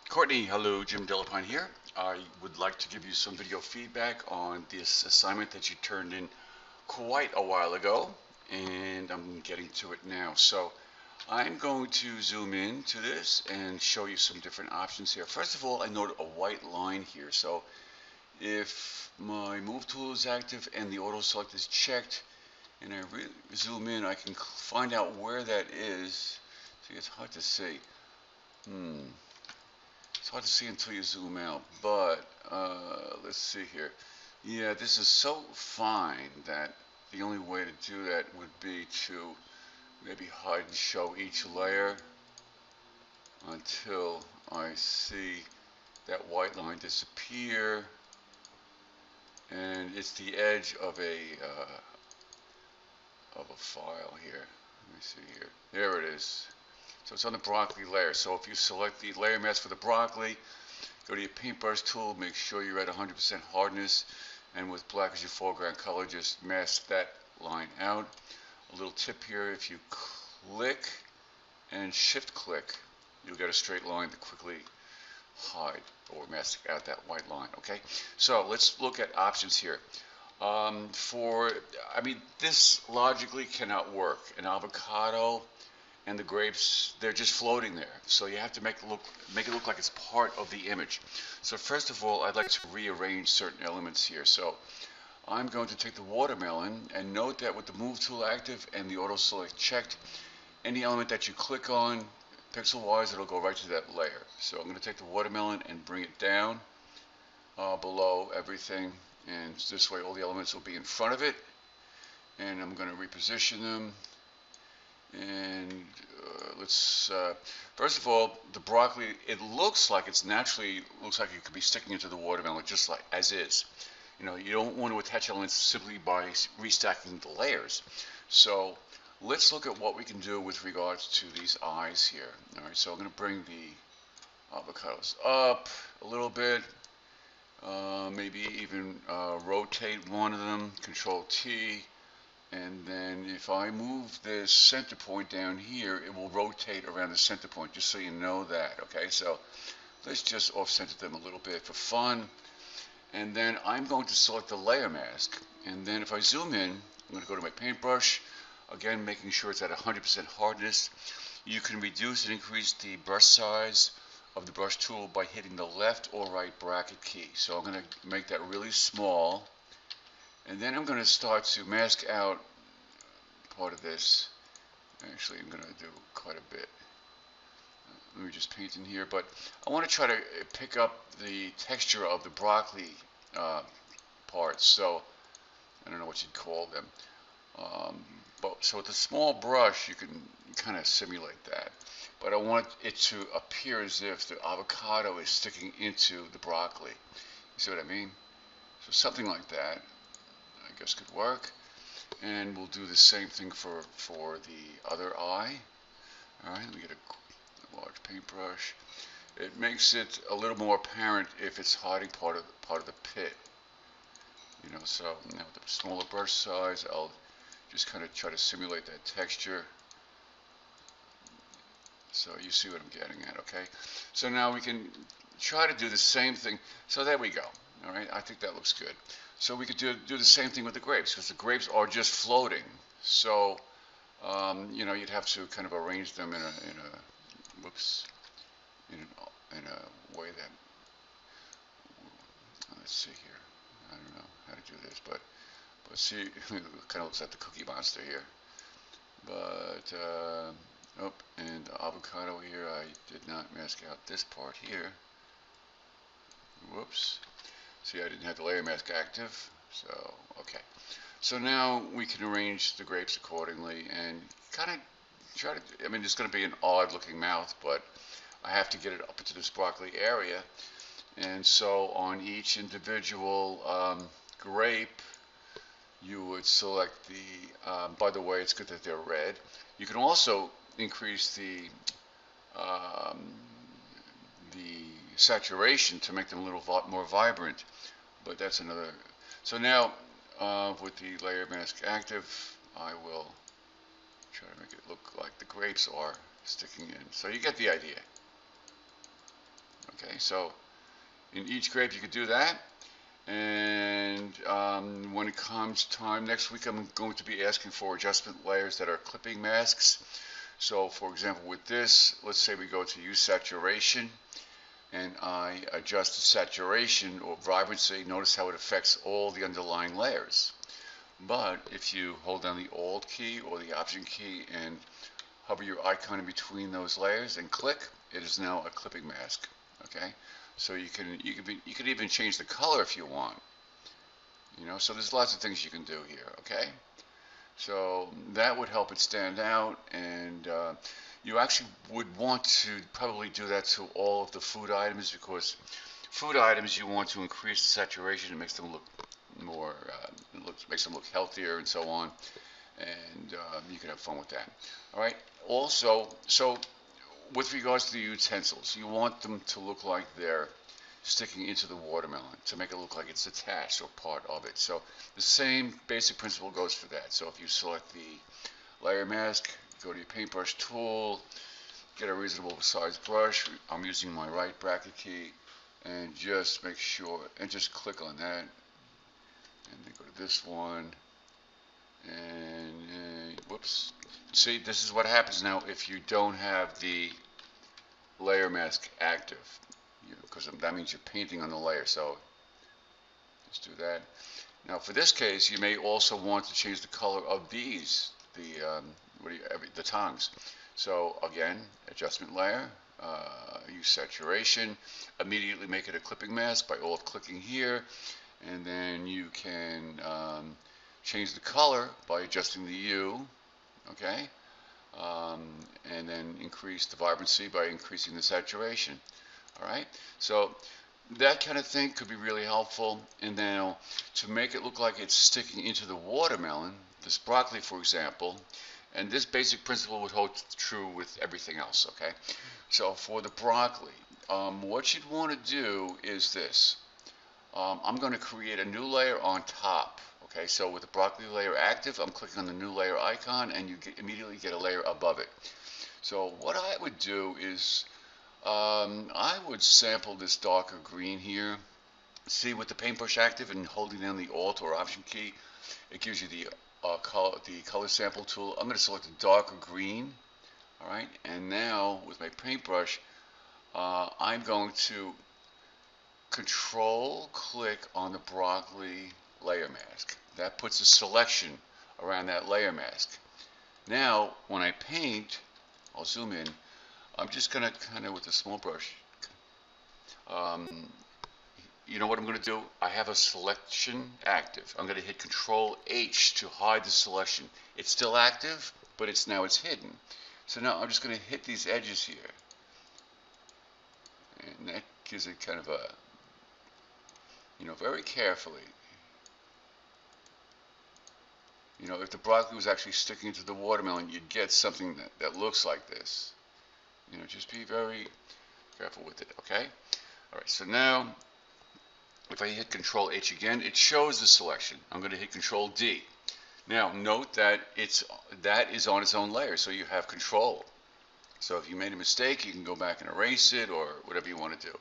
Courtney, hello, Jim Delapine here. I would like to give you some video feedback on this assignment that you turned in quite a while ago, and I'm getting to it now. So I'm going to zoom in to this and show you some different options here. First of all, I note a white line here. So if my move tool is active and the auto select is checked, and I zoom in, I can find out where that is. See, it's hard to see. Hmm. It's hard to see until you zoom out, but let's see here. Yeah, this is so fine that the only way to do that would be to maybe hide and show each layer until I see that white line disappear, and it's the edge of a file here. Let me see here. There it is. So it's on the broccoli layer. So if you select the layer mask for the broccoli, go to your paintbrush tool, make sure you're at 100% hardness, and with black as your foreground color, just mask that line out. A little tip here, if you click and shift click, you'll get a straight line to quickly hide or mask out that white line, okay? So let's look at options here. This logically cannot work. An avocado and the grapes, they're just floating there. So you have to make it look like it's part of the image. So first of all, I'd like to rearrange certain elements here. So I'm going to take the watermelon and note that with the move tool active and the auto select checked, any element that you click on, pixel wise, it'll go right to that layer. So I'm going to take the watermelon and bring it down below everything, and this way all the elements will be in front of it, and I'm going to reposition them. And first of all, the broccoli, it looks like it could be sticking into the watermelon just like as is. You know, you don't want to attach elements simply by restacking the layers. So let's look at what we can do with regards to these eyes here. All right, so I'm going to bring the avocados up a little bit, maybe even rotate one of them, Control T. And then if I move this center point down here, it will rotate around the center point, just so you know that, okay? So let's just off-center them a little bit for fun. And then I'm going to select the layer mask. And then if I zoom in, I'm going to go to my paintbrush, again making sure it's at 100% hardness. You can reduce and increase the brush size of the brush tool by hitting the left or right bracket key. So I'm going to make that really small. And then I'm going to start to mask out part of this. Actually, I'm going to do quite a bit. Let me just paint in here, but I want to try to pick up the texture of the broccoli parts. So I don't know what you'd call them. So with a small brush, you can kind of simulate that. But I want it to appear as if the avocado is sticking into the broccoli. You see what I mean? So something like that, I guess, could work. And we'll do the same thing for the other eye. All right, let me get a large paintbrush. It makes it a little more apparent if it's hiding part of the pit. You know, so now with the smaller brush size, I'll just kind of try to simulate that texture. So you see what I'm getting at, okay? So now we can try to do the same thing. So there we go. All right, I think that looks good. So we could do the same thing with the grapes, because the grapes are just floating. So you know, you'd have to kind of arrange them in a way that, let's see here. I don't know how to do this, but see, it kind of looks like the Cookie Monster here. But oh, and the avocado here, I did not mask out this part here. Whoops. See, I didn't have the layer mask active. So, okay. So now we can arrange the grapes accordingly and kind of try to, I mean, it's going to be an odd looking mouth, but I have to get it up into this broccoli area. And so on each individual grape, you would select by the way, it's good that they're red. You can also increase the saturation to make them a little more vibrant, but that's another. So now with the layer mask active, I will try to make it look like the grapes are sticking in. So you get the idea. Okay, Okay, so in each grape you could do that. And when it comes time next week, I'm going to be asking for adjustment layers that are clipping masks. So for example, with this, let's say we go to use saturation, and I adjust the saturation or vibrancy. Notice how it affects all the underlying layers. But if you hold down the Alt key or the Option key and hover your icon in between those layers and click, it is now a clipping mask. Okay, so you could even change the color if you want. So there's lots of things you can do here. Okay, so that would help it stand out, and you actually would want to probably do that to all of the food items, because food items you want to increase the saturation. It makes them look more, makes them look healthier and so on, and you can have fun with that. All right. Also, so with regards to the utensils, you want them to look like they're sticking into the watermelon to make it look like it's attached or part of it. So the same basic principle goes for that. So if you select the layer mask, go to your paintbrush tool, get a reasonable size brush. I'm using my right bracket key, and just make sure, and just click on that, and then go to this one, and whoops. See, this is what happens now if you don't have the layer mask active, because that means you're painting on the layer. So just do that. Now for this case, you may also want to change the color of these, the tongs. So again, adjustment layer, use saturation, immediately make it a clipping mask by alt clicking here, and then you can change the color by adjusting the hue, okay, and then increase the vibrancy by increasing the saturation. All right, so that kind of thing could be really helpful. And then to make it look like it's sticking into the watermelon, this broccoli, for example, and this basic principle would hold true with everything else. Okay, so for the broccoli, what you'd want to do is this. I'm going to create a new layer on top. Okay, so with the broccoli layer active, I'm clicking on the new layer icon, and you immediately get a layer above it. So what I would do is I would sample this darker green here. See, with the paintbrush active and holding down the Alt or Option key, it gives you the color sample tool. I'm going to select a darker green. All right, and now with my paintbrush, I'm going to Control click on the broccoli layer mask. That puts a selection around that layer mask. Now, when I paint, I'll zoom in. I'm just going to kind of, with a small brush, you know what I'm going to do? I have a selection active. I'm going to hit Control H to hide the selection. It's still active, but now it's hidden. So now I'm just going to hit these edges here. And that gives it kind of a, very carefully. If the broccoli was actually sticking into the watermelon, you'd get something that looks like this. Just be very careful with it, okay? All right, so now, if I hit Control H again, it shows the selection. I'm going to hit Control D. Now, note that that is on its own layer, so you have control. So if you made a mistake, you can go back and erase it or whatever you want to do.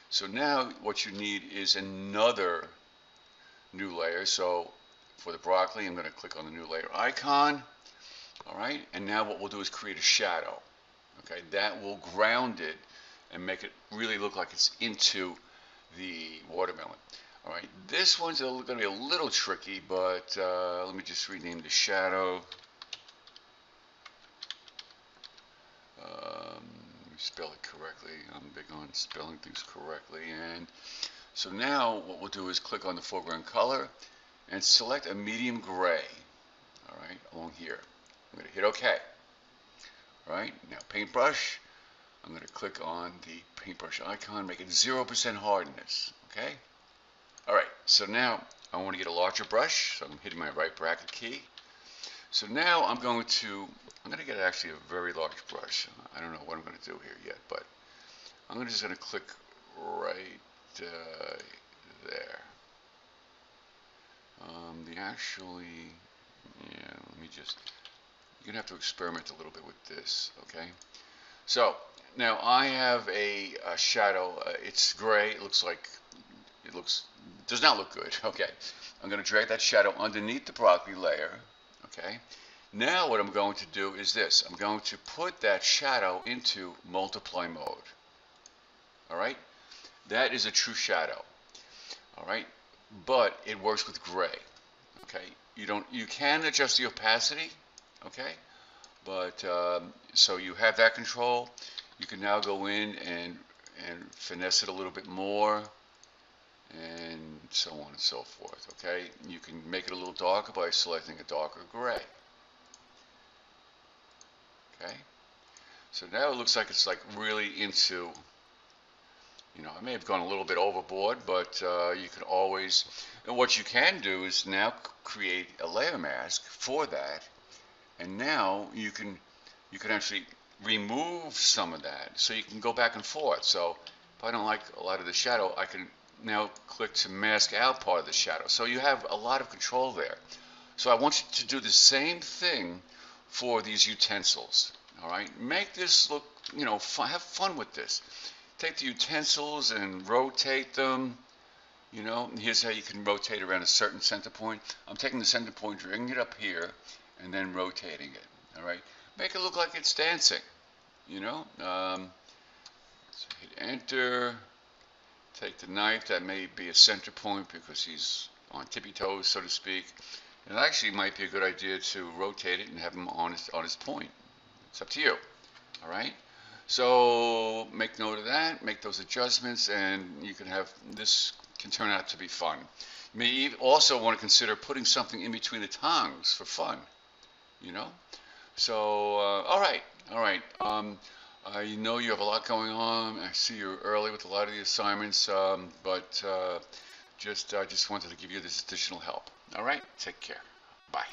So now what you need is another new layer. So for the broccoli, I'm going to click on the new layer icon. All right, and now what we'll do is create a shadow. Okay, that will ground it and make it really look like it's into the watermelon. All right, this one's going to be a little tricky, but let me just rename the shadow. Spell it correctly. I'm big on spelling things correctly. And so now what we'll do is click on the foreground color and select a medium gray. All right, along here. I'm going to hit OK. All right, now paintbrush. I'm going to click on the paintbrush icon, make it 0% hardness. Okay. All right, so now I want to get a larger brush, so I'm hitting my right bracket key. So now I'm going to get actually a very large brush. I don't know what I'm going to do here yet, but I'm just going to click right there. Let me just, you're going to have to experiment a little bit with this, okay? So now I have a shadow. It's gray. It looks does not look good. Okay, I'm going to drag that shadow underneath the broccoli layer. Okay. Now what I'm going to do is this. I'm going to put that shadow into multiply mode. All right. That is a true shadow. All right. But it works with gray. Okay. You can adjust the opacity. Okay. But so you have that control. You can now go in and finesse it a little bit more, and so on and so forth. Okay, you can make it a little darker by selecting a darker gray. Okay, so now it looks like it's like really into, I may have gone a little bit overboard, but you can always, and what you can do is now create a layer mask for that, and now you can actually remove some of that, so you can go back and forth. So if I don't like a lot of the shadow, I can now click to mask out part of the shadow. So you have a lot of control there. So I want you to do the same thing for these utensils. All right, make this look, fun, have fun with this. Take the utensils and rotate them. Here's how you can rotate around a certain center point. I'm taking the center point, bringing it up here, and then rotating it. All right, make it look like it's dancing. So hit enter. Take the knife. That may be a center point because he's on tippy toes, so to speak. It actually might be a good idea to rotate it and have him on his point. It's up to you. All right. So make note of that. Make those adjustments, and you can have this can turn out to be fun. You may also want to consider putting something in between the tongues for fun. So all right, all right. I know you have a lot going on. I see you're early with a lot of the assignments, but I just wanted to give you this additional help. All right, take care. Bye.